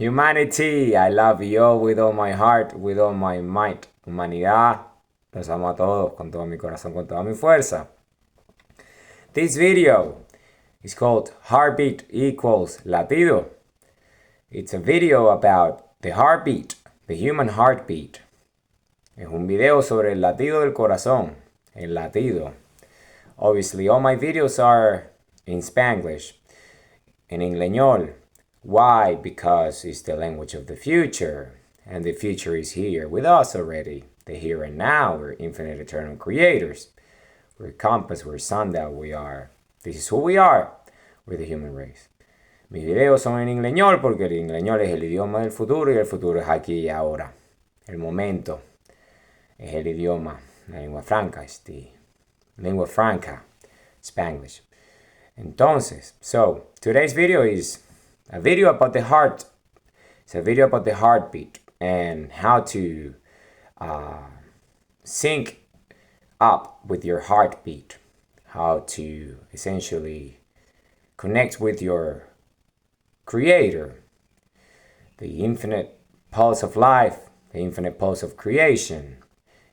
Humanity, I love you all with all my heart, with all my might. Humanidad, los amo a todos con todo mi corazón, con toda mi fuerza. This video is called Heartbeat equals Latido. It's a video about the heartbeat, the human heartbeat. Es un video sobre el latido del corazón, el latido. Obviously, all my videos are in Spanglish, en ingleñol. Why? Because it's the language of the future, and the future is here with us already. The here and now, we're infinite eternal creators. We're compass, we're sundial, we are. This is who we are. We're the human race. Mis videos son en ingleñol porque el ingleñol es el idioma del futuro y el futuro es aquí y ahora. El momento es el idioma, la lengua franca, es the lengua franca, Spanglish. Entonces, so today's video is a video about the heart. It's a video about the heartbeat and how to sync up with your heartbeat. How to essentially connect with your creator, the infinite pulse of life, the infinite pulse of creation,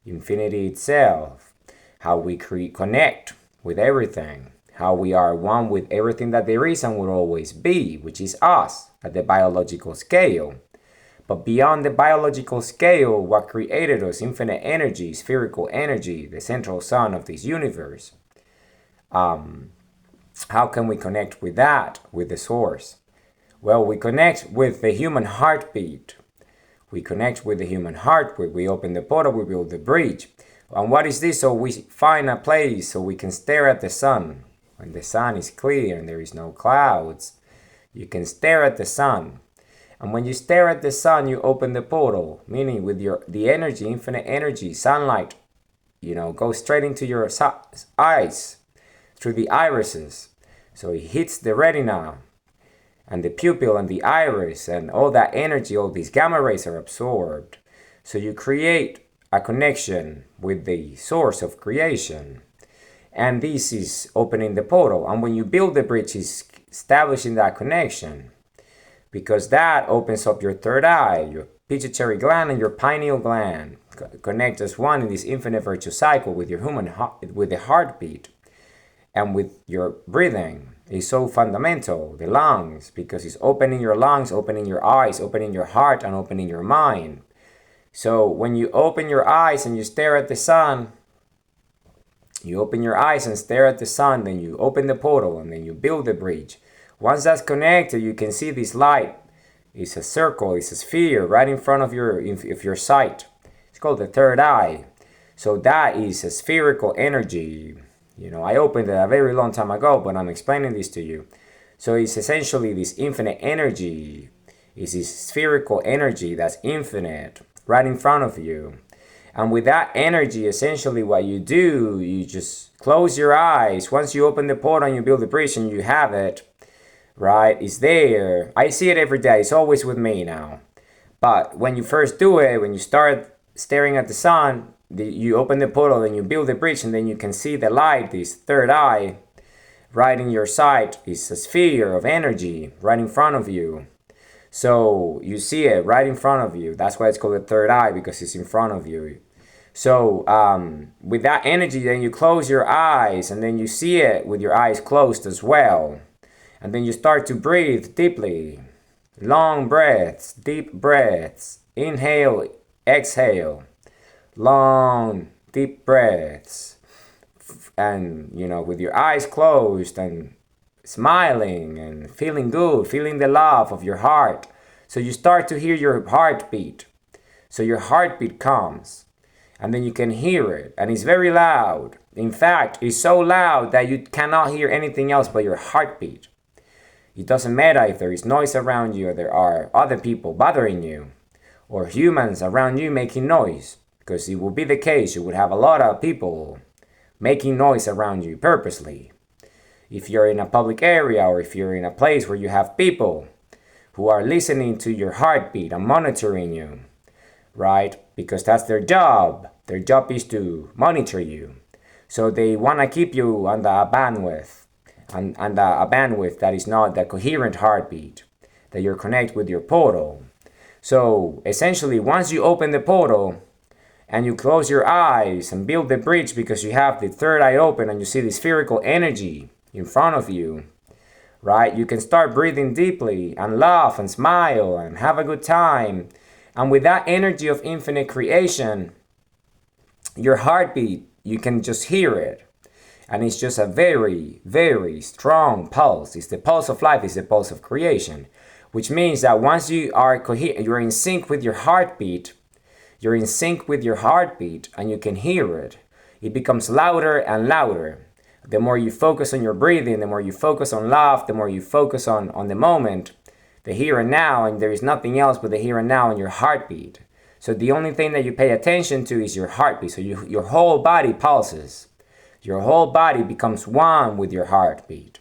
infinity itself, how we connect with everything, how we are one with everything that there is and will always be, which is us at the biological scale. But beyond the biological scale, what created us, infinite energy, spherical energy, the central sun of this universe, how can we connect with that, with the source? Well, we connect with the human heartbeat. We connect with the human heartbeat. We open the portal, we build the bridge. And what is this? So we find a place so we can stare at the sun. When the sun is clear and there is no clouds, you can stare at the sun. And when you stare at the sun, you open the portal, meaning with the energy, infinite energy, sunlight, goes straight into your eyes, through the irises. So it hits the retina and the pupil and the iris, and all that energy, all these gamma rays are absorbed. So you create a connection with the source of creation. And this is opening the portal. And when you build the bridge, it's establishing that connection. Because that opens up your third eye, your pituitary gland and your pineal gland. Connect as one in this infinite virtuous cycle with your with the heartbeat. And with your breathing is so fundamental, the lungs, because it's opening your lungs, opening your eyes, opening your heart, and opening your mind. So when you open your eyes and you stare at the sun, you open your eyes and stare at the sun, then you open the portal and then you build the bridge. Once that's connected, you can see this light. It's a circle, it's a sphere right in front of your sight. It's called the third eye. So that is a spherical energy. I opened it a very long time ago, but I'm explaining this to you. So it's essentially this infinite energy. It's this spherical energy that's infinite right in front of you. And with that energy, essentially what you do, you just close your eyes. Once you open the portal and you build the bridge and you have it, right? It's there. I see it every day. It's always with me now. But when you first do it, when you start staring at the sun, you open the portal and you build the bridge, and then you can see the light, this third eye, right in your sight. It's a sphere of energy right in front of you. So you see it right in front of you. That's why it's called the third eye, because it's in front of you. So with that energy, then you close your eyes and then you see it with your eyes closed as well. And then you start to breathe deeply. Long breaths, deep breaths. Inhale, exhale. Long, deep breaths. And, with your eyes closed and smiling and feeling good, feeling the love of your heart. So you start to hear your heartbeat. So your heartbeat comes. And then you can hear it. And it's very loud. In fact, it's so loud that you cannot hear anything else but your heartbeat. It doesn't matter if there is noise around you or there are other people bothering you or humans around you making noise. Because it will be the case, you would have a lot of people making noise around you purposely. If you're in a public area or if you're in a place where you have people who are listening to your heartbeat and monitoring you, right? Because that's their job. Their job is to monitor you. So they want to keep you on the bandwidth, and a bandwidth that is not the coherent heartbeat. that you're connected with your portal. So essentially, once you open the portal and you close your eyes and build the bridge because you have the third eye open and you see the spherical energy in front of you, right? You can start breathing deeply and laugh and smile and have a good time. And with that energy of infinite creation, your heartbeat, you can just hear it. And it's just a very, very strong pulse. It's the pulse of life, it's the pulse of creation. Which means that once you are you're in sync with your heartbeat, you're in sync with your heartbeat and you can hear it. It becomes louder and louder. The more you focus on your breathing, the more you focus on love, the more you focus on the moment, the here and now, and there is nothing else but the here and now and your heartbeat. So the only thing that you pay attention to is your heartbeat. So your whole body pulses. Your whole body becomes one with your heartbeat.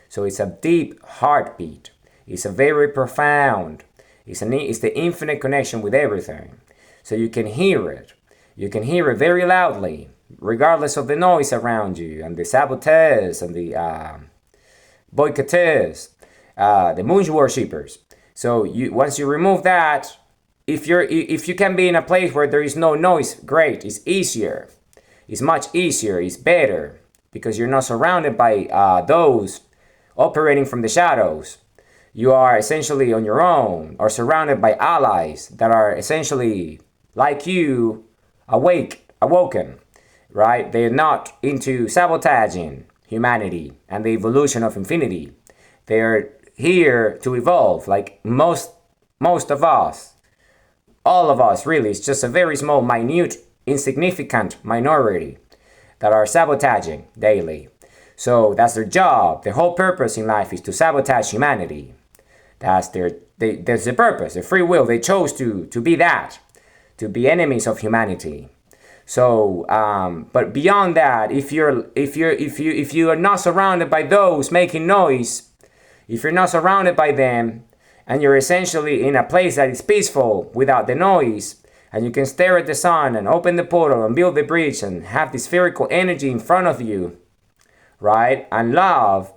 So it's a deep heartbeat. It's a very profound. It's the infinite connection with everything. So you can hear it. You can hear it very loudly, regardless of the noise around you and the saboteurs and the boycotteurs, the moon worshippers. So once you remove that, if you can be in a place where there is no noise, great. It's easier. It's much easier. It's better because you're not surrounded by those operating from the shadows. You are essentially on your own or surrounded by allies that are essentially like you, awoken, right? They're not into sabotaging humanity and the evolution of infinity. They're here to evolve, like most of us, all of us really. It's just a very small, minute, insignificant minority that are sabotaging daily. So that's their job. Their whole purpose in life is to sabotage humanity. That's their purpose, their free will. They chose to be that, to be enemies of humanity. So, but beyond that, if you are not surrounded by those making noise, if you're not surrounded by them, and you're essentially in a place that is peaceful without the noise, and you can stare at the sun and open the portal and build the bridge and have the spherical energy in front of you, right? And love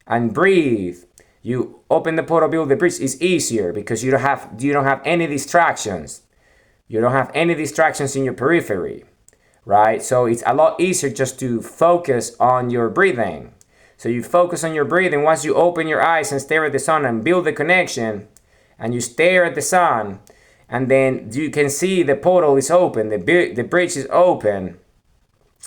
and breathe. You open the portal, build the bridge. It's easier because you don't have any distractions. You don't have any distractions in your periphery, right? So it's a lot easier just to focus on your breathing. So you focus on your breathing. Once you open your eyes and stare at the sun and build the connection, and you stare at the sun, and then you can see the portal is open, the bridge is open,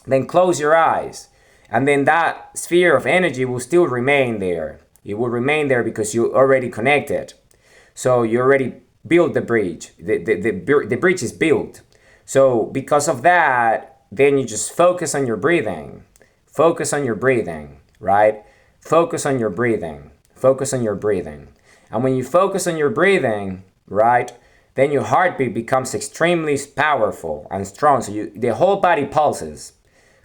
then close your eyes. And then that sphere of energy will still remain there. It will remain there because you already connected. So you already built the bridge. The bridge is built. So because of that, then you just focus on your breathing. Focus on your breathing, right? Focus on your breathing. Focus on your breathing. And when you focus on your breathing, right, then your heartbeat becomes extremely powerful and strong. So the whole body pulses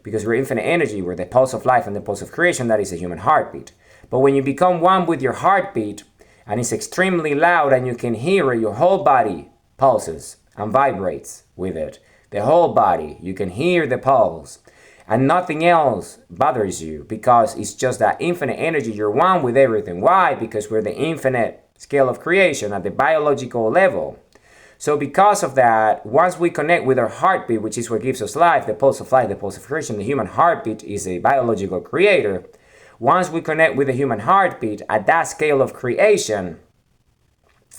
because we're infinite energy. We're the pulse of life and the pulse of creation. That is a human heartbeat. But when you become one with your heartbeat and it's extremely loud and you can hear it, your whole body pulses and vibrates with it. The whole body, you can hear the pulse and nothing else bothers you because it's just that infinite energy. You're one with everything. Why? Because we're the infinite scale of creation at the biological level. So because of that, once we connect with our heartbeat, which is what gives us life, the pulse of life, the pulse of creation, the human heartbeat is a biological creator. Once we connect with the human heartbeat at that scale of creation,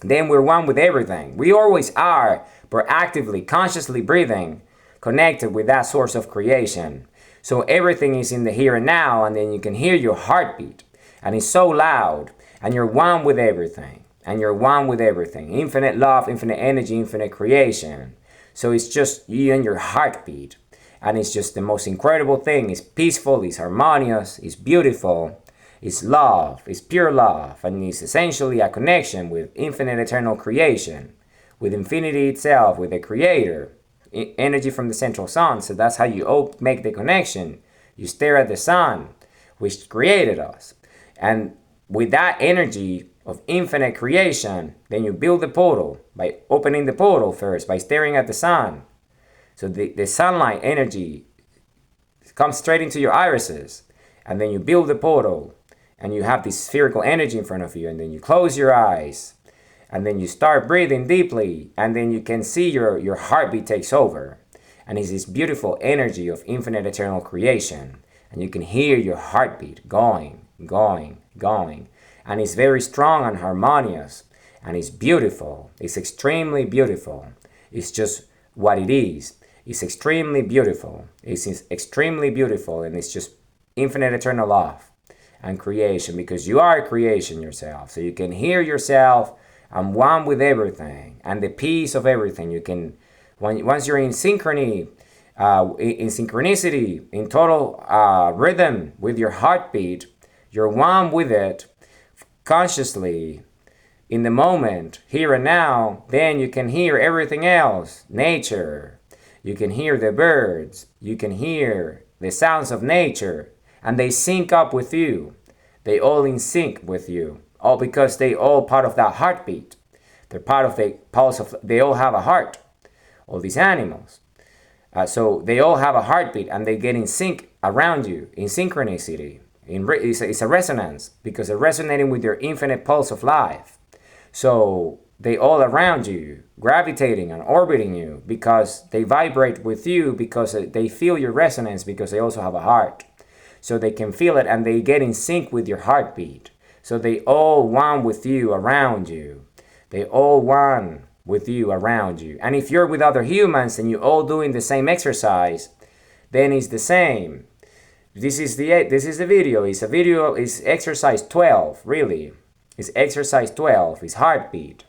then we're one with everything. We always are, but actively, consciously breathing, connected with that source of creation. So everything is in the here and now, and then you can hear your heartbeat. And it's so loud, and you're one with everything. And you're one with everything. Infinite love, infinite energy, infinite creation. So it's just you and your heartbeat. And it's just the most incredible thing. It's peaceful, it's harmonious, it's beautiful, it's love, it's pure love. And it's essentially a connection with infinite eternal creation, with infinity itself, with the creator, energy from the central sun. So that's how you make the connection. You stare at the sun, which created us. And with that energy of infinite creation, then you build the portal by opening the portal first, by staring at the sun. So the sunlight energy comes straight into your irises, and then you build the portal, and you have this spherical energy in front of you, and then you close your eyes, And then you start breathing deeply, and then you can see your heartbeat takes over. And it's this beautiful energy of infinite eternal creation. And you can hear your heartbeat going, going, going. And it's very strong and harmonious. And it's beautiful. It's extremely beautiful. It's just what it is. It's extremely beautiful. It's extremely beautiful. And it's just infinite eternal love and creation, because you are creation yourself. So you can hear yourself and one with everything and the peace of everything. You can, once you're in synchrony, in synchronicity, in total rhythm with your heartbeat, you're one with it consciously in the moment, here and now. Then you can hear everything else, nature. You can hear the birds. You can hear the sounds of nature, and they sync up with you. They all in sync with you, all because they all part of that heartbeat. They're part of the pulse of. They all have a heart. All these animals. So they all have a heartbeat, and they get in sync around you, in synchronicity. It's a resonance, because they're resonating with your infinite pulse of life. So they all around you, gravitating and orbiting you, because they vibrate with you, because they feel your resonance, because they also have a heart. So they can feel it, and they get in sync with your heartbeat. So they all one with you, around you. They all one with you, around you. And if you're with other humans and you're all doing the same exercise, then it's the same. This is the video. It's exercise 12, really. It's exercise 12. It's heartbeat.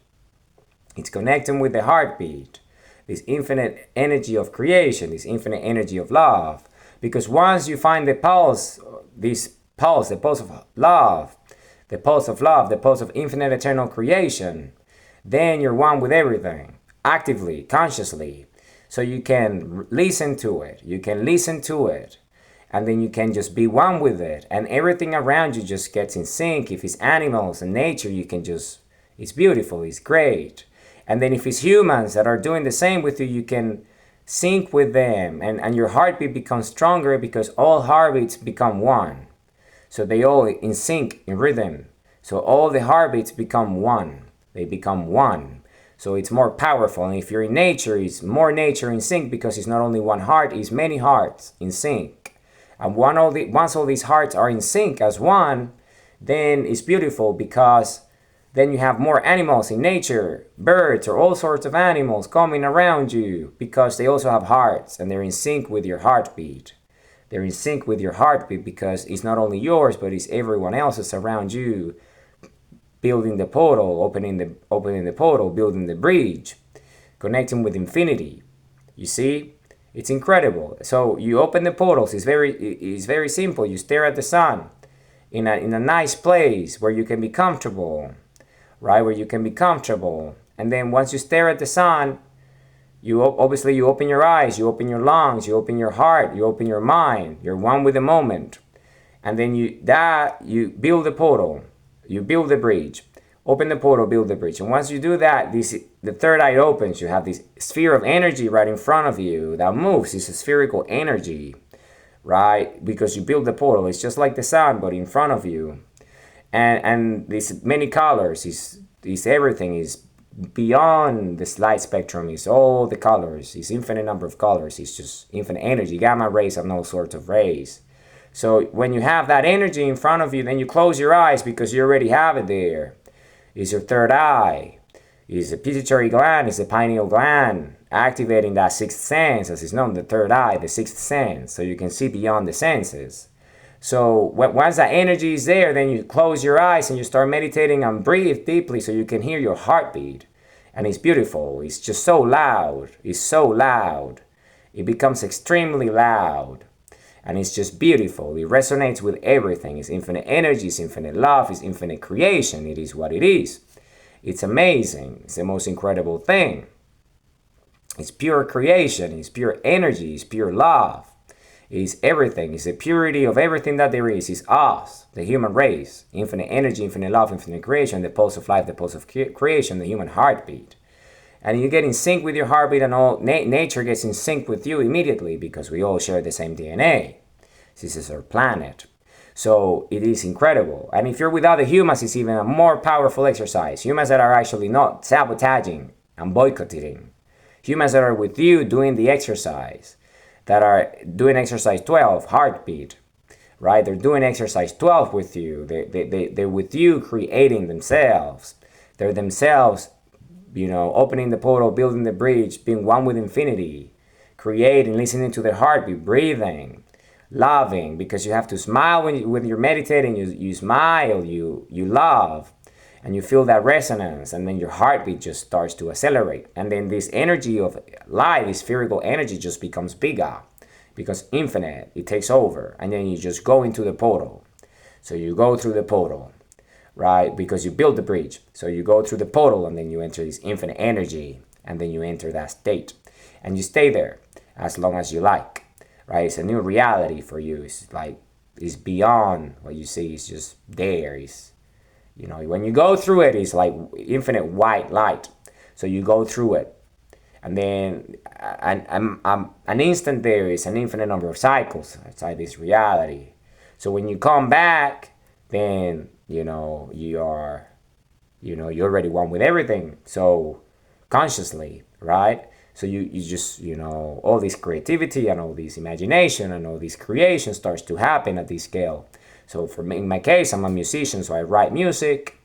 It's connecting with the heartbeat. This infinite energy of creation, this infinite energy of love. Because once you find the pulse, the pulse of love, the pulse of infinite eternal creation, then you're one with everything, actively, consciously. So you can listen to it. You can listen to it. And then you can just be one with it. And everything around you just gets in sync. If it's animals and nature, you can just, it's beautiful, it's great. And then if it's humans that are doing the same with you, you can sync with them. And your heartbeat becomes stronger, because all heartbeats become one. So they all in sync, in rhythm. So all the heartbeats become one. They become one. So it's more powerful. And if you're in nature, it's more nature in sync, because it's not only one heart, it's many hearts in sync. And once all these hearts are in sync as one, then it's beautiful, because then you have more animals in nature, birds or all sorts of animals coming around you, because they also have hearts and they're in sync with your heartbeat. They're in sync with your heartbeat, because it's not only yours, but it's everyone else's around you, building the portal, opening the portal, building the bridge, connecting with infinity. You see? It's incredible. So you open the portals. It's very simple. You stare at the sun in a nice place where you can be comfortable, right? Where you can be comfortable. And then once you stare at the sun, you open your eyes, you open your lungs, you open your heart, you open your mind. You're one with the moment. And then you build the portal. You build the bridge. Open the portal, build the bridge. And once you do that, the third eye opens. You have this sphere of energy right in front of you that moves. It's a spherical energy, right? Because you build the portal. It's just like the sun, but in front of you. And these many colors. It's everything. Is beyond this light spectrum. It's all the colors. It's infinite number of colors. It's just infinite energy. Gamma rays have no sorts of rays. So when you have that energy in front of you, then you close your eyes, because you already have it there. Is your third eye, is the pituitary gland, is the pineal gland, activating that sixth sense, as is known, the third eye, the sixth sense, so you can see beyond the senses. So once that energy is there, then you close your eyes and you start meditating and breathe deeply, so you can hear your heartbeat. And it's beautiful. It's just so loud. It's so loud. It becomes extremely loud. And it's just beautiful. It resonates with everything. It's infinite energy, it's infinite love, it's infinite creation. It is what it is. It's amazing. It's the most incredible thing. It's pure creation, it's pure energy, it's pure love. It's everything. It's the purity of everything that there is. It's us, the human race. Infinite energy, infinite love, infinite creation, the pulse of life, the pulse of creation, the human heartbeat. And you get in sync with your heartbeat, and all nature gets in sync with you immediately, because we all share the same DNA. This is our planet. So it is incredible. And if you're with other humans, it's even a more powerful exercise. Humans that are actually not sabotaging and boycotting. Humans that are with you doing the exercise, that are doing exercise 12, heartbeat, right? They're doing exercise 12 with you. They're with you creating themselves. They're themselves, opening the portal, building the bridge, being one with infinity, creating, listening to their heartbeat, breathing, loving, because you have to smile when you're meditating. You smile, you love, and you feel that resonance, and then your heartbeat just starts to accelerate. And then this energy of light, this spherical energy, just becomes bigger because infinite, it takes over, and then you just go into the portal. So you go through the portal, right? Because you build the bridge. So you go through the portal, and then you enter this infinite energy, and then you enter that state, and you stay there as long as you like, right? It's a new reality for you. It's beyond what you see. It's just there. When you go through it, it's like infinite white light. So you go through it, and then an instant there is an infinite number of cycles outside this reality. So when you come back, then you're already one with everything. So consciously, right? So you just all this creativity and all this imagination and all this creation starts to happen at this scale. So for me, in my case, I'm a musician, so I write music.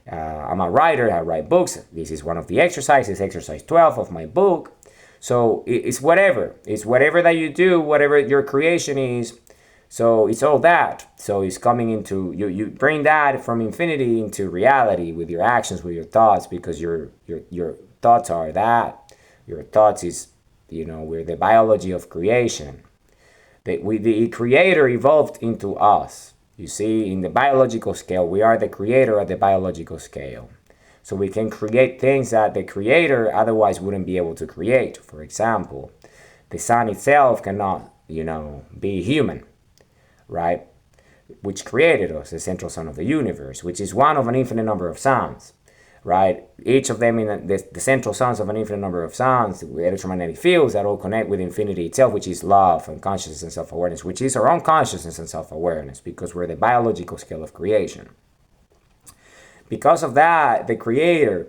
I'm a writer, I write books. This is one of the exercises, exercise 12 of my book. So it's whatever. It's whatever that you do, whatever your creation is. So it's all that. So it's coming into, you bring that from infinity into reality with your actions, with your thoughts, because your thoughts are that. Your thoughts is, we're the biology of creation. The creator evolved into us. You see, in the biological scale, we are the creator at the biological scale. So we can create things that the creator otherwise wouldn't be able to create. For example, the sun itself cannot, be human, right? Which created us, the central sun of the universe, which is one of an infinite number of suns, right? Each of them in the central suns of an infinite number of suns, with electromagnetic fields that all connect with infinity itself, which is love and consciousness and self-awareness, which is our own consciousness and self-awareness, because we're the biological scale of creation. Because of that, the creator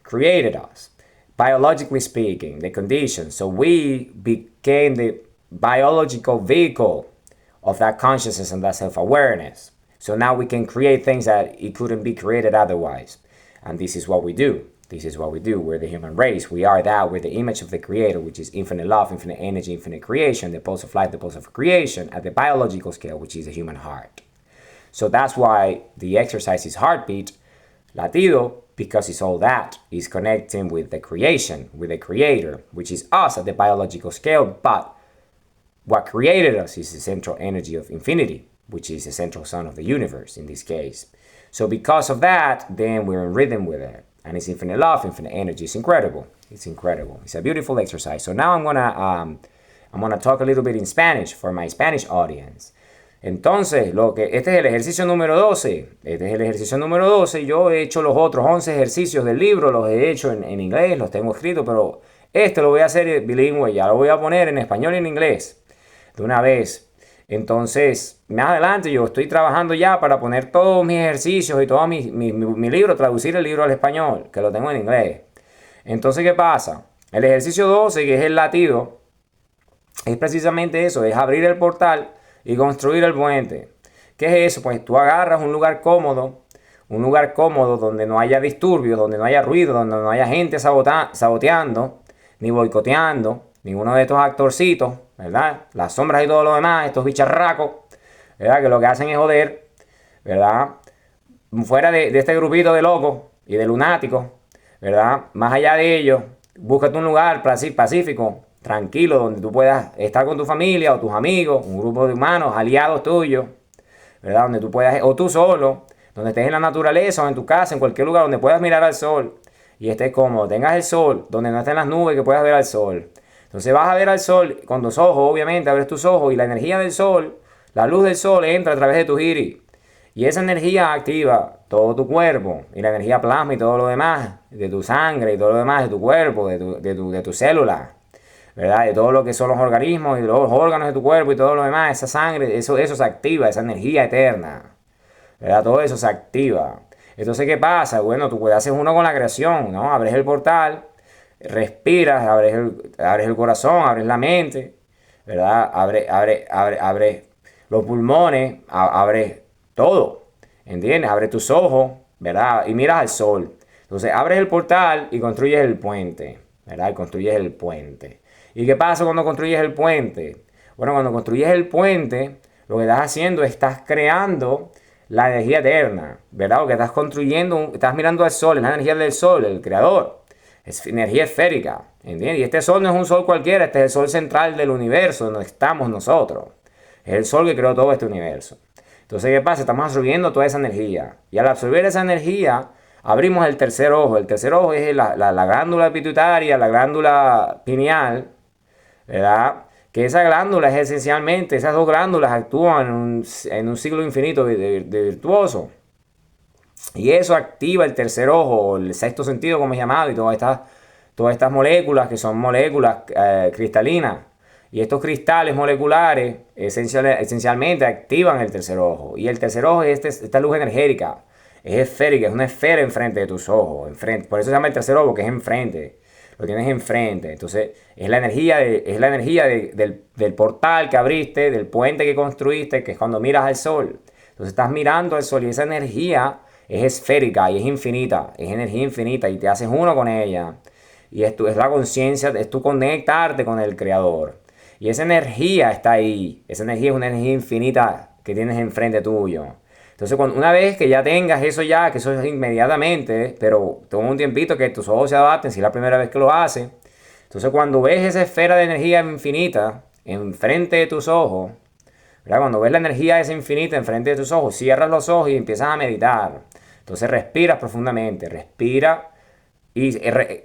created us, biologically speaking, the conditions. So we became the biological vehicle of that consciousness and that self-awareness. So now we can create things that it couldn't be created otherwise. And this is what we do. This is what we do. We're the human race. We are that. We're the image of the creator, which is infinite love, infinite energy, infinite creation, the pulse of life, the pulse of creation at the biological scale, which is the human heart. So that's why the exercise is heartbeat, latido, because it's all that. It's connecting with the creation, with the creator, which is us at the biological scale. But what created us is the central energy of infinity, which is the central sun of the universe in this case. So because of that, then we're in rhythm with it. And it's infinite love, infinite energy. It's incredible. It's incredible. It's a beautiful exercise. So now I'm gonna talk a little bit in Spanish for my Spanish audience. Entonces, este es el ejercicio número 12. Este es el ejercicio número 12. Yo he hecho los otros 11 ejercicios del libro, los he hecho en inglés, los tengo escritos, pero este lo voy a hacer bilingüe, ya lo voy a poner en español y en inglés de una vez. Entonces, más adelante yo estoy trabajando ya para poner todos mis ejercicios y todo mi libro, traducir el libro al español, que lo tengo en inglés. Entonces, ¿qué pasa? El ejercicio 12, que es el latido, es precisamente eso, es abrir el portal y construir el puente. ¿Qué es eso? Pues tú agarras un lugar cómodo donde no haya disturbios, donde no haya ruido, donde no haya gente saboteando, ni boicoteando, ninguno de estos actorcitos, ¿verdad? Las sombras y todo lo demás, estos bicharracos, ¿verdad? Que lo que hacen es joder, ¿verdad? Fuera de este grupito de locos y de lunáticos, ¿verdad? Más allá de ellos, búscate un lugar pacífico, tranquilo, donde tú puedas estar con tu familia o tus amigos, un grupo de humanos, aliados tuyos, ¿verdad? Donde tú puedas, o tú solo, donde estés en la naturaleza o en tu casa, en cualquier lugar donde puedas mirar al sol y estés cómodo, tengas el sol, donde no estén las nubes, que puedas ver al sol. Entonces vas a ver al sol con tus ojos, obviamente, abres tus ojos y la energía del sol, la luz del sol entra a través de tu iris. Y esa energía activa todo tu cuerpo y la energía plasma y todo lo demás, de tu sangre y todo lo demás de tu cuerpo, de tu célula, ¿verdad? De todo lo que son los organismos y los órganos de tu cuerpo y todo lo demás, esa sangre, eso se activa, esa energía eterna, ¿verdad? Todo eso se activa. Entonces, ¿qué pasa? Bueno, tú haces uno con la creación, ¿no? Abres el portal, respiras, abres el corazón, abres la mente, ¿verdad? Abre los pulmones, abre todo, ¿entiendes? Abre tus ojos, ¿verdad? Y miras al sol. Entonces abres el portal y construyes el puente, ¿verdad? Y construyes el puente. ¿Y qué pasa cuando construyes el puente? Bueno, cuando construyes el puente, lo que estás haciendo es estás creando la energía eterna, ¿verdad? Porque estás construyendo, estás mirando al sol, es la energía del sol, el creador. Es energía esférica, ¿entiendes? Y este sol no es un sol cualquiera, este es el sol central del universo, donde estamos nosotros. Es el sol que creó todo este universo. Entonces, ¿qué pasa? Estamos absorbiendo toda esa energía. Y al absorber esa energía, abrimos el tercer ojo. El tercer ojo es la glándula pituitaria, la glándula pineal, ¿verdad? Que esa glándula es esencialmente, esas dos glándulas actúan en un ciclo infinito de virtuoso. Y eso activa el tercer ojo, el sexto sentido, como es llamado, y todas estas moléculas que son moléculas cristalinas. Y estos cristales moleculares esencialmente activan el tercer ojo. Y el tercer ojo es esta luz energética. Es esférica, es una esfera enfrente de tus ojos. Enfrente. Por eso se llama el tercer ojo, que es enfrente. Lo tienes enfrente. Entonces, es la energía, del portal que abriste, del puente que construiste, que es cuando miras al sol. Entonces, estás mirando al sol y esa energía es esférica y es infinita. Es energía infinita y te haces uno con ella. Y esto es la conciencia, es tu conectarte con el creador. Y esa energía está ahí. Esa energía es una energía infinita que tienes enfrente tuyo. Entonces, una vez que ya tengas eso ya, que eso es inmediatamente, pero toma un tiempito que tus ojos se adapten, si es la primera vez que lo haces. Entonces, cuando ves esa esfera de energía infinita enfrente de tus ojos, ¿verdad? Cuando ves la energía esa infinita enfrente de tus ojos, cierras los ojos y empiezas a meditar. Entonces, respiras profundamente, respira y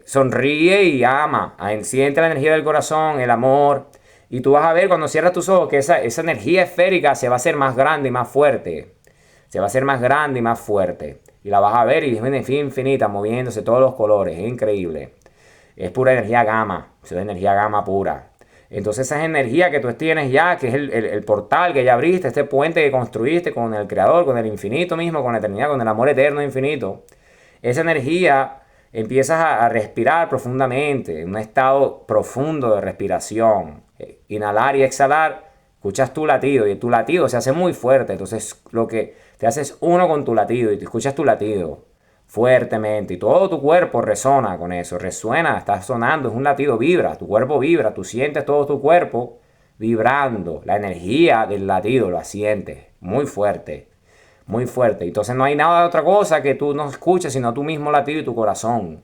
sonríe y ama. Siente la energía del corazón, el amor. Y tú vas a ver cuando cierras tus ojos que esa energía esférica se va a hacer más grande y más fuerte. Se va a hacer más grande y más fuerte. Y la vas a ver y es una energía infinita, moviéndose todos los colores. Es increíble. Es pura energía gamma. Es energía gamma pura. Entonces esa energía que tú tienes ya, que es el portal que ya abriste, este puente que construiste con el creador, con el infinito mismo, con la eternidad, con el amor eterno infinito. Esa energía empiezas a respirar profundamente, en un estado profundo de respiración. Inhalar y exhalar, escuchas tu latido y tu latido se hace muy fuerte. Entonces lo que te haces uno con tu latido y te escuchas tu latido fuertemente y todo tu cuerpo resona con eso, resuena, está sonando, es un latido, vibra, tu cuerpo vibra, tú sientes todo tu cuerpo vibrando, la energía del latido lo sientes muy fuerte, muy fuerte. Entonces no hay nada de otra cosa que tú no escuches sino tu mismo latido y tu corazón.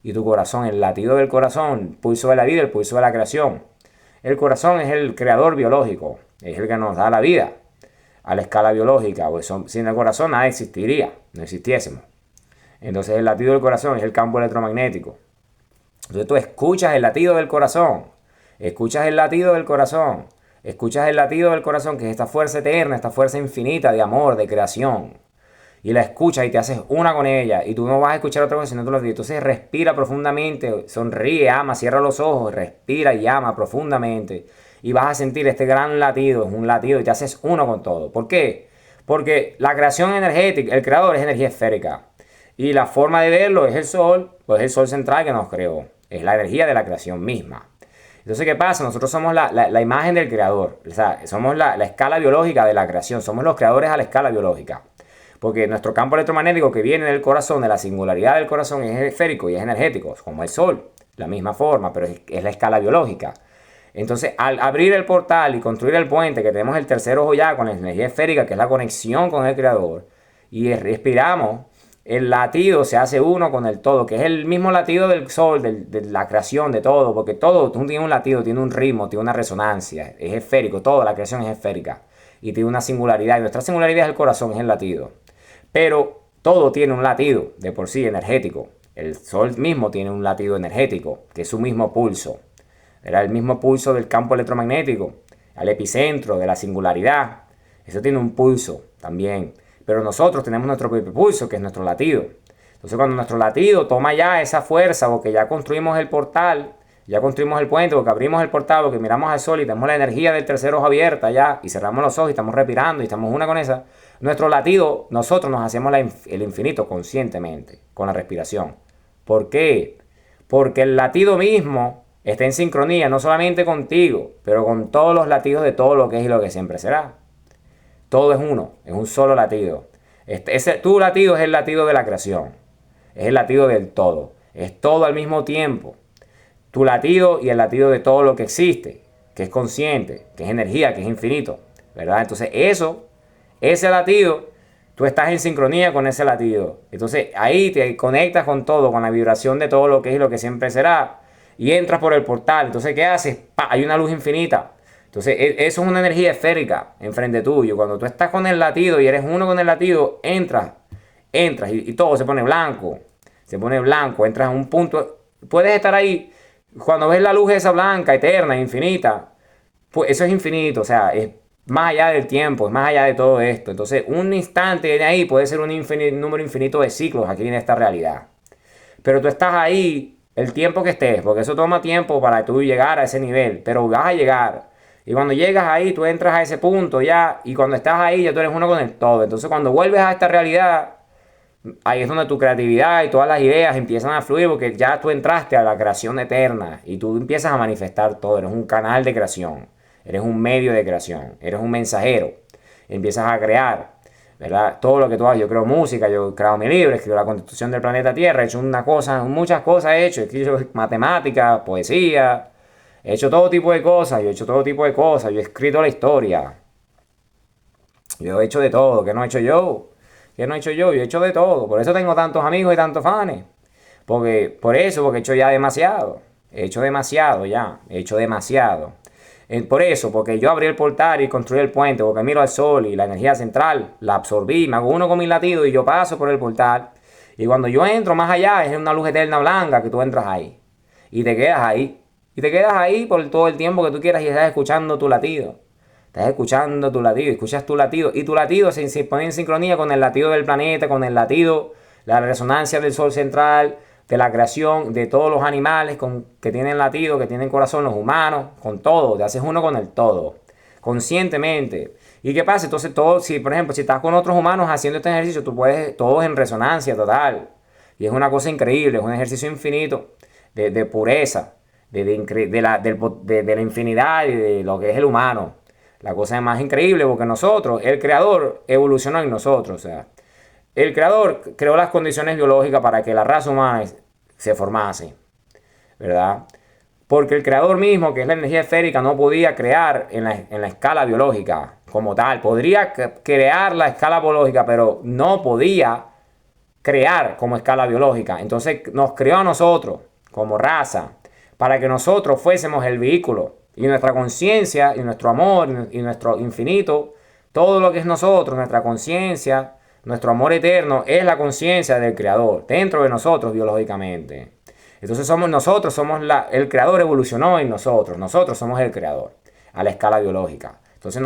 Y tu corazón, el latido del corazón, pulso de la vida, el pulso de la creación. El corazón es el creador biológico, es el que nos da la vida a la escala biológica. Pues sin el corazón nada existiría, no existiésemos. Entonces el latido del corazón es el campo electromagnético. Entonces tú escuchas el latido del corazón, escuchas el latido del corazón, escuchas el latido del corazón, que es esta fuerza eterna, esta fuerza infinita de amor, de creación. Y la escuchas y te haces una con ella. Y tú no vas a escuchar otra cosa sino tú lo dices. Entonces respira profundamente, sonríe, ama, cierra los ojos, respira y ama profundamente. Y vas a sentir este gran latido, es un latido y te haces uno con todo. ¿Por qué? Porque la creación energética, el creador es energía esférica. Y la forma de verlo es el sol, pues es el sol central que nos creó. Es la energía de la creación misma. Entonces, ¿qué pasa? Nosotros somos la imagen del creador. O sea, somos la escala biológica de la creación. Somos los creadores a la escala biológica. Porque nuestro campo electromagnético que viene del corazón, de la singularidad del corazón, es esférico y es energético, como el sol. La misma forma, pero es la escala biológica. Entonces, al abrir el portal y construir el puente, que tenemos el tercer ojo ya con la energía esférica, que es la conexión con el creador, y respiramos, el latido se hace uno con el todo, que es el mismo latido del sol, de la creación, de todo, porque todo tiene un latido, tiene un ritmo, tiene una resonancia, es esférico, toda la creación es esférica y tiene una singularidad, y nuestra singularidad es el corazón, es el latido, pero todo tiene un latido de por sí energético. El sol mismo tiene un latido energético, que es su mismo pulso, era el mismo pulso del campo electromagnético, al epicentro de la singularidad, eso tiene un pulso también. Pero nosotros tenemos nuestro propio pulso, que es nuestro latido. Entonces cuando nuestro latido toma ya esa fuerza, porque ya construimos el portal, Ya construimos el puente porque abrimos el portal, porque miramos al sol y tenemos la energía del tercer ojo abierta ya, y cerramos los ojos y estamos respirando y estamos una con esa. Nuestro latido, nosotros nos hacemos el infinito conscientemente, con la respiración. ¿Por qué? Porque el latido mismo está en sincronía, no solamente contigo, pero con todos los latidos de todo lo que es y lo que siempre será. Todo es uno, es un solo latido. Tu latido es el latido de la creación, es el latido del todo, es todo al mismo tiempo. Tu latido y el latido de todo lo que existe, que es consciente, que es energía, que es infinito, ¿verdad? Entonces ese latido, tú estás en sincronía con ese latido. Entonces ahí te conectas con todo, con la vibración de todo lo que es y lo que siempre será, y entras por el portal. Entonces, ¿qué haces? ¡Pah! Hay una luz infinita. Entonces, eso es una energía esférica enfrente tuyo. Cuando tú estás con el latido y eres uno con el latido, entras y todo se pone blanco. Se pone blanco, entras a un punto. Puedes estar ahí. Cuando ves la luz esa blanca, eterna, infinita, pues eso es infinito, o sea, es más allá del tiempo, es más allá de todo esto. Entonces, un instante de ahí puede ser un número infinito de ciclos aquí en esta realidad. Pero tú estás ahí el tiempo que estés, porque eso toma tiempo para tú llegar a ese nivel, pero vas a llegar. Y cuando llegas ahí, tú entras a ese punto ya, y cuando estás ahí, ya tú eres uno con el todo. Entonces, cuando vuelves a esta realidad, ahí es donde tu creatividad y todas las ideas empiezan a fluir, porque ya tú entraste a la creación eterna y tú empiezas a manifestar todo. Eres un canal de creación, eres un medio de creación, eres un mensajero. Empiezas a crear, ¿verdad? Todo lo que tú haces. Yo creo música, yo he creado mi libro, he escrito la constitución del planeta Tierra, he hecho muchas cosas he hecho matemáticas, poesía, he hecho todo tipo de cosas, yo he escrito la historia, yo he hecho de todo. ¿Qué no he hecho yo? ¿Qué no he hecho yo? Yo he hecho de todo. Por eso tengo tantos amigos y tantos fans. Porque he hecho ya demasiado. He hecho demasiado ya. He hecho demasiado. Por eso, porque yo abrí el portal y construí el puente, porque miro al sol y la energía central, la absorbí, me hago uno con mi latido y yo paso por el portal. Y cuando yo entro más allá, es una luz eterna blanca que tú entras ahí. Y te quedas ahí. Y te quedas ahí por todo el tiempo que tú quieras y estás escuchando tu latido. Estás escuchando tu latido, escuchas tu latido y tu latido se pone en sincronía con el latido del planeta, con el latido, la resonancia del sol central, de la creación, de todos los animales que tienen latido, que tienen corazón, los humanos, con todo, te haces uno con el todo, conscientemente. ¿Y qué pasa? Entonces todo, si por ejemplo, si estás con otros humanos haciendo este ejercicio, tú puedes, todos en resonancia total. Y es una cosa increíble, es un ejercicio infinito de pureza, de la infinidad y de lo que es el humano. La cosa es más increíble porque nosotros, el creador, evolucionó en nosotros. O sea, el creador creó las condiciones biológicas para que la raza humana se formase, ¿verdad? Porque el creador mismo, que es la energía esférica, no podía crear en la escala biológica como tal. Podría crear la escala biológica, pero no podía crear como escala biológica. Entonces nos creó a nosotros como raza para que nosotros fuésemos el vehículo. Y nuestra conciencia y nuestro amor y nuestro infinito, todo lo que es nosotros, nuestra conciencia, nuestro amor eterno, es la conciencia del Creador, dentro de nosotros biológicamente. Entonces el Creador evolucionó en nosotros somos el Creador, a la escala biológica. Entonces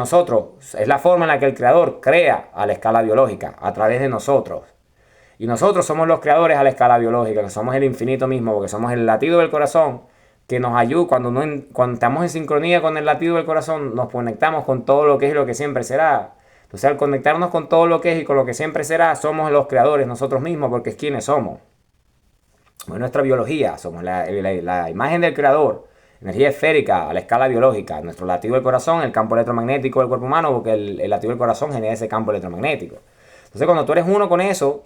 es la forma en la que el Creador crea a la escala biológica, a través de nosotros. Y nosotros somos los creadores a la escala biológica, que somos el infinito mismo, porque somos el latido del corazón, que nos ayuda cuando estamos en sincronía con el latido del corazón, nos conectamos con todo lo que es y lo que siempre será. Entonces, al conectarnos con todo lo que es y con lo que siempre será, somos los creadores nosotros mismos, porque es quienes somos. Es nuestra biología, somos la imagen del creador, energía esférica a la escala biológica, nuestro latido del corazón, el campo electromagnético del cuerpo humano, porque el latido del corazón genera ese campo electromagnético. Entonces, cuando tú eres uno con eso,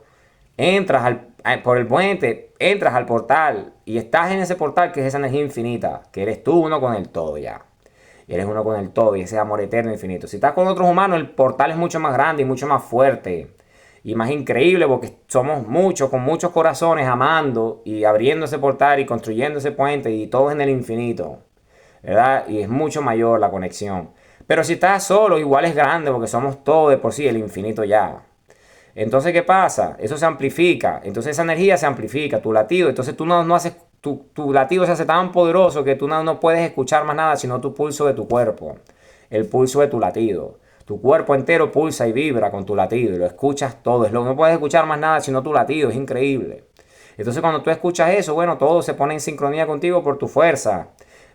entras por el puente, entras al portal y estás en ese portal que es esa energía infinita, que eres tú uno con el todo ya. Y eres uno con el todo y ese amor eterno infinito. Si estás con otros humanos, el portal es mucho más grande y mucho más fuerte y más increíble porque somos muchos, con muchos corazones amando y abriendo ese portal y construyendo ese puente y todo en el infinito, ¿verdad? Y es mucho mayor la conexión. Pero si estás solo, igual es grande porque somos todos de por sí el infinito ya. Entonces, ¿qué pasa? Eso se amplifica. Entonces, esa energía se amplifica, tu latido. Entonces, tú no haces, tu latido se hace tan poderoso que tú no puedes escuchar más nada sino tu pulso de tu cuerpo. El pulso de tu latido. Tu cuerpo entero pulsa y vibra con tu latido y lo escuchas todo. No puedes escuchar más nada sino tu latido. Es increíble. Entonces cuando tú escuchas eso, bueno, todo se pone en sincronía contigo por tu fuerza,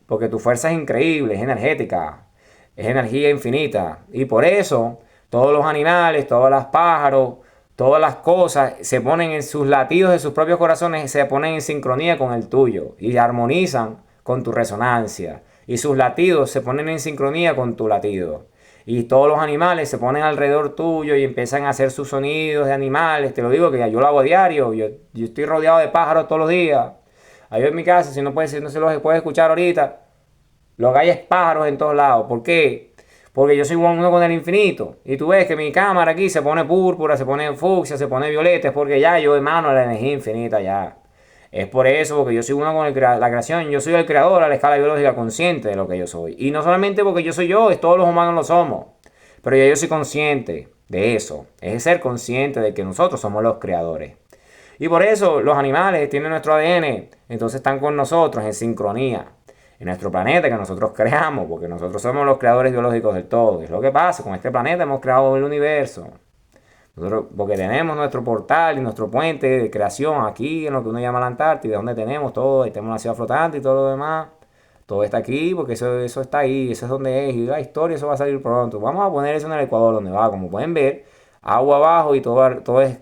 porque tu fuerza es increíble, es energética, es energía infinita. Y por eso todos los animales, todos los pájaros, todas las cosas se ponen en sus latidos de sus propios corazones, se ponen en sincronía con el tuyo y armonizan con tu resonancia. Y sus latidos se ponen en sincronía con tu latido. Y todos los animales se ponen alrededor tuyo y empiezan a hacer sus sonidos de animales. Te lo digo que yo lo hago a diario. Yo estoy rodeado de pájaros todos los días. Ahí en mi casa, si no se los puede escuchar ahorita, lo que hay es pájaros en todos lados. ¿Por qué? Porque yo soy uno con el infinito. Y tú ves que mi cámara aquí se pone púrpura, se pone fucsia, se pone violeta. Es porque ya yo emano la energía infinita ya. Es por eso, porque yo soy uno con la creación. Yo soy el creador a la escala biológica consciente de lo que yo soy. Y no solamente porque yo soy yo, es todos los humanos lo somos. Pero ya yo soy consciente de eso. Es ser consciente de que nosotros somos los creadores. Y por eso los animales tienen nuestro ADN. Entonces están con nosotros en sincronía. En nuestro planeta que nosotros creamos. Porque nosotros somos los creadores biológicos del todo. Es lo que pasa. Con este planeta hemos creado el universo. Nosotros, porque tenemos nuestro portal y nuestro puente de creación aquí en lo que uno llama la Antártida, donde tenemos todo, y tenemos la ciudad flotante y todo lo demás. Todo está aquí porque eso está ahí, eso es donde es, y la historia eso va a salir pronto. Vamos a poner eso en el Ecuador donde va, como pueden ver, agua abajo y todo es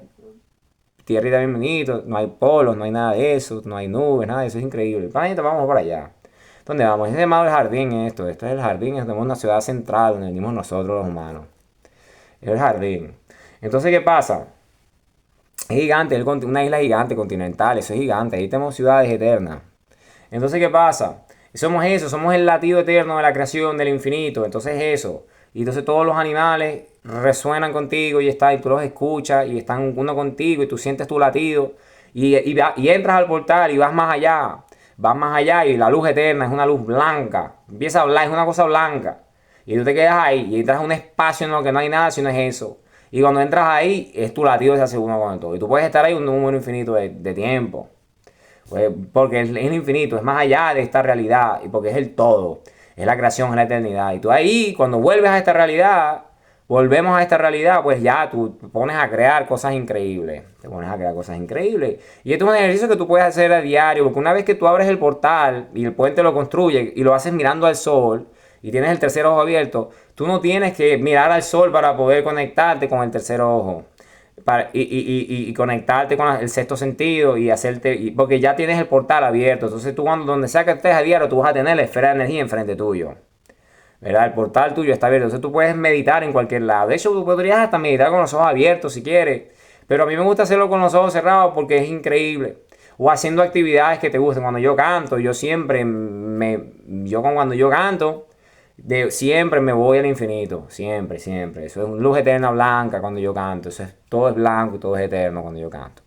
tierrita bien bonito, no hay polos, no hay nada de eso, no hay nubes, nada de eso, es increíble. Planeta, vamos para allá. ¿Dónde vamos? Es llamado el jardín esto es el jardín, tenemos una ciudad central donde venimos nosotros los humanos. Es el jardín. Entonces, ¿qué pasa? Es gigante, una isla gigante continental, eso es gigante, ahí tenemos ciudades eternas. Entonces, ¿qué pasa? Somos eso, somos el latido eterno de la creación, del infinito, entonces eso. Y entonces todos los animales resuenan contigo y tú los escuchas y están uno contigo y tú sientes tu latido y entras al portal y vas más allá y la luz eterna es una luz blanca, empieza a hablar, es una cosa blanca. Y tú te quedas ahí y entras a un espacio en lo que no hay nada, sino es eso. Y cuando entras ahí, es tu latido que se hace uno con el todo. Y tú puedes estar ahí un número infinito de tiempo. Pues porque es infinito, es más allá de esta realidad. Y porque es el todo. Es la creación, es la eternidad. Y tú ahí, cuando vuelves a esta realidad, volvemos a esta realidad, pues ya tú te pones a crear cosas increíbles. Te pones a crear cosas increíbles. Y esto es un ejercicio que tú puedes hacer a diario. Porque una vez que tú abres el portal y el puente lo construye y lo haces mirando al sol, y tienes el tercer ojo abierto, tú no tienes que mirar al sol para poder conectarte con el tercer ojo y conectarte con el sexto sentido y hacerte, porque ya tienes el portal abierto. Entonces tú donde sea que estés a diario, tú vas a tener la esfera de energía enfrente tuyo, ¿verdad? El portal tuyo está abierto, entonces tú puedes meditar en cualquier lado. De hecho, tú podrías hasta meditar con los ojos abiertos si quieres, pero a mí me gusta hacerlo con los ojos cerrados porque es increíble. O haciendo actividades que te gusten. Cuando yo canto, cuando yo canto, siempre me voy al infinito, siempre, siempre. Eso es una luz eterna blanca cuando yo canto, todo es blanco y todo es eterno cuando yo canto.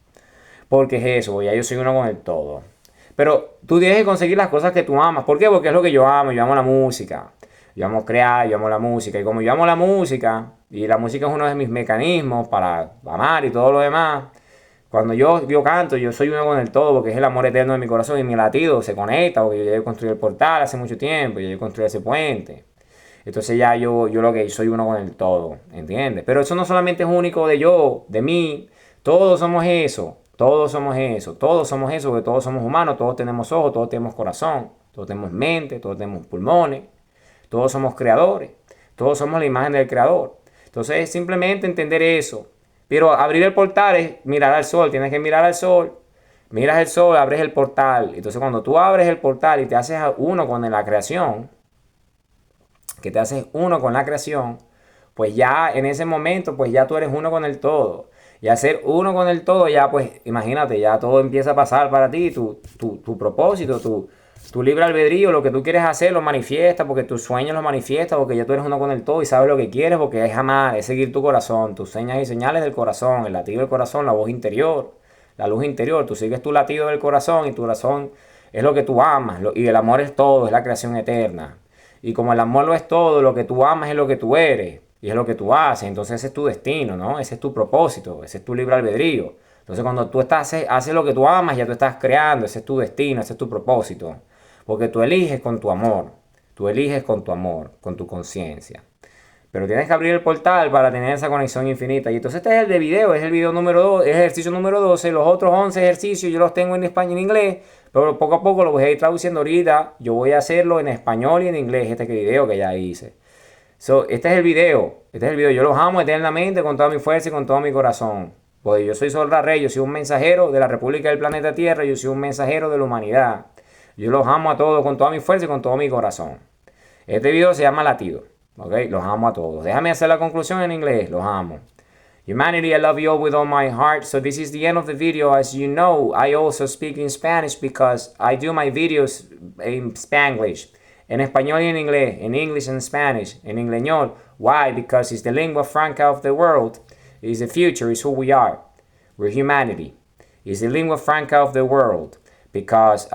Porque es eso, ya yo soy uno con el todo. Pero tú tienes que conseguir las cosas que tú amas. ¿Por qué? Porque es lo que yo amo la música. Yo amo crear, yo amo la música. Y como yo amo la música, y la música es uno de mis mecanismos para amar y todo lo demás, cuando yo canto, yo soy uno con el todo, porque es el amor eterno de mi corazón y mi latido se conecta, porque yo ya construí el portal hace mucho tiempo, yo construí ese puente. Entonces ya yo lo que soy uno con el todo, ¿entiendes? Pero eso no solamente es único de mí, todos somos eso, todos somos eso, todos somos eso, porque todos somos humanos, todos tenemos ojos, todos tenemos corazón, todos tenemos mente, todos tenemos pulmones, todos somos creadores, todos somos la imagen del creador. Entonces es simplemente entender eso. Pero abrir el portal es mirar al sol, tienes que mirar al sol, miras el sol, abres el portal. Entonces cuando tú abres el portal y te haces uno con la creación, pues ya en ese momento, pues ya tú eres uno con el todo. Y al ser uno con el todo, ya pues imagínate, ya todo empieza a pasar para ti, tu propósito, tu libre albedrío, lo que tú quieres hacer lo manifiesta, porque tus sueños lo manifiestas, porque ya tú eres uno con el todo y sabes lo que quieres, porque es amar, es seguir tu corazón, tus señas y señales del corazón, el latido del corazón, la voz interior, la luz interior, tú sigues tu latido del corazón y tu corazón es lo que tú amas, y el amor es todo, es la creación eterna. Y como el amor lo es todo, lo que tú amas es lo que tú eres y es lo que tú haces, entonces ese es tu destino, ¿no? Ese es tu propósito, ese es tu libre albedrío. Entonces cuando tú haces lo que tú amas, ya tú estás creando, ese es tu destino, ese es tu propósito. Porque tú eliges con tu amor, con tu conciencia. Pero tienes que abrir el portal para tener esa conexión infinita. Y entonces este es el de video, es el video número 2, es el ejercicio número 12. Los otros 11 ejercicios yo los tengo en español y en inglés, pero poco a poco lo voy a ir traduciendo ahorita. Yo voy a hacerlo en español y en inglés, este video que ya hice. Este es el video, yo los amo eternamente con toda mi fuerza y con todo mi corazón. Pues yo soy Sol Rey, yo soy un mensajero de la República del Planeta Tierra, yo soy un mensajero de la humanidad. Yo los amo a todos con toda mi fuerza y con todo mi corazón. Este video se llama Latido. Okay, los amo a todos. Déjame hacer la conclusión en inglés. Los amo. Humanity, I love you all with all my heart. So this is the end of the video. As you know, I also speak in Spanish because I do my videos in Spanglish. En español y en inglés. En English and Spanish. En ingleñol. Why? Because it's the lingua franca of the world. It's the future. It's who we are. We're humanity. It's the lingua franca of the world. Because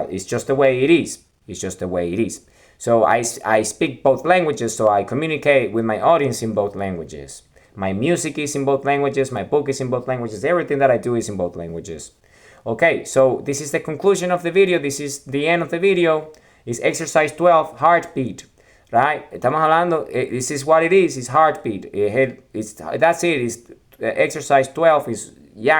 it's just the way it is. It's just the way it is. So I speak both languages, so I communicate with my audience in both languages. My music is in both languages, my book is in both languages, everything that I do is in both languages. Okay, so this is the conclusion of the video, this is the end of the video. It's exercise 12, heartbeat, right? Estamos hablando, this is what it is, it's heartbeat. That's it, it's exercise 12 is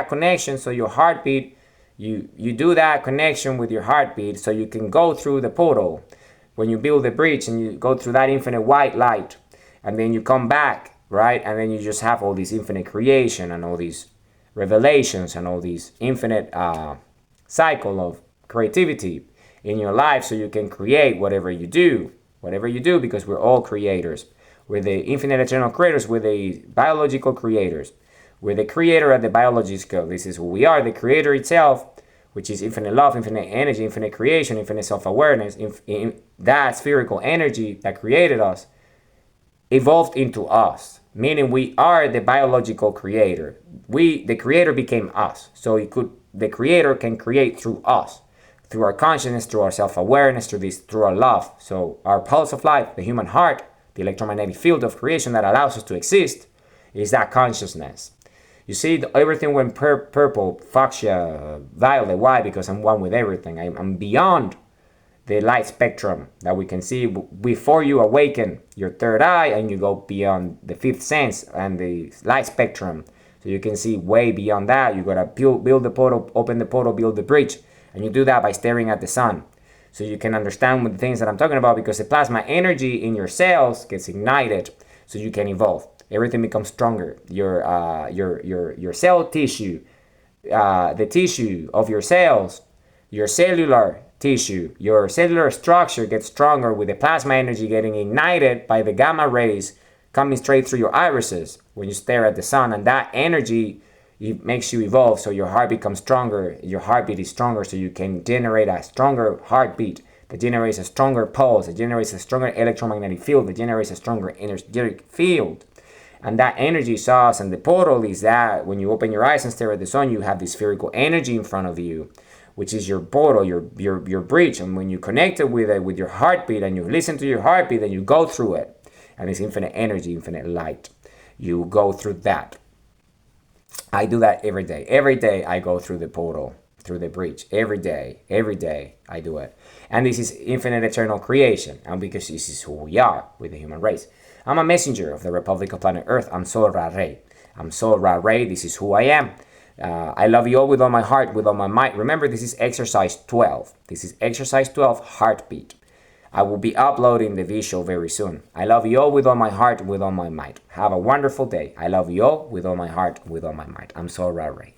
connection, so your heartbeat, you do that connection with your heartbeat so you can go through the portal. When you build the bridge and you go through that infinite white light and then you come back, right? And then you just have all this infinite creation and all these revelations and all these infinite cycle of creativity in your life so you can create whatever you do, because we're all creators. We're the infinite eternal creators, we're the biological creators. We're the creator at the biological. This is who we are, the creator itself, which is infinite love, infinite energy, infinite creation, infinite self-awareness, that spherical energy that created us evolved into us, meaning we are the biological creator. The creator became us, so the creator can create through us, through our consciousness, through our self-awareness, through our love. So our pulse of life, the human heart, the electromagnetic field of creation that allows us to exist, is that consciousness. You see, everything went purple, fuchsia, violet. Why? Because I'm one with everything. I'm beyond the light spectrum that we can see before you awaken your third eye and you go beyond the fifth sense and the light spectrum. So you can see way beyond that. You gotta build the portal, open the portal, build the bridge. And you do that by staring at the sun. So you can understand the things that I'm talking about, because the plasma energy in your cells gets ignited so you can evolve. Everything becomes stronger. Your cell tissue, the tissue of your cells, your cellular tissue, your cellular structure gets stronger with the plasma energy getting ignited by the gamma rays coming straight through your irises when you stare at the sun. And that energy, it makes you evolve, so your heart becomes stronger. Your heartbeat is stronger, so you can generate a stronger heartbeat that generates a stronger pulse, that generates a stronger electromagnetic field, that generates a stronger energetic field. And that energy source and the portal is that when you open your eyes and stare at the sun, you have this spherical energy in front of you, which is your portal, your bridge. And when you connect it with your heartbeat and you listen to your heartbeat, then you go through it. And it's infinite energy, infinite light. You go through that. I do that every day. Every day I go through the portal, through the bridge. Every day I do it. And this is infinite eternal creation. And because this is who we are with the human race. I'm a messenger of the Republic of Planet Earth. I'm Sol Rey. I'm Sol Rey. This is who I am. I love you all with all my heart, with all my might. Remember, this is exercise 12. This is exercise 12, heartbeat. I will be uploading the visual very soon. I love you all with all my heart, with all my might. Have a wonderful day. I love you all with all my heart, with all my might. I'm Sol Rey.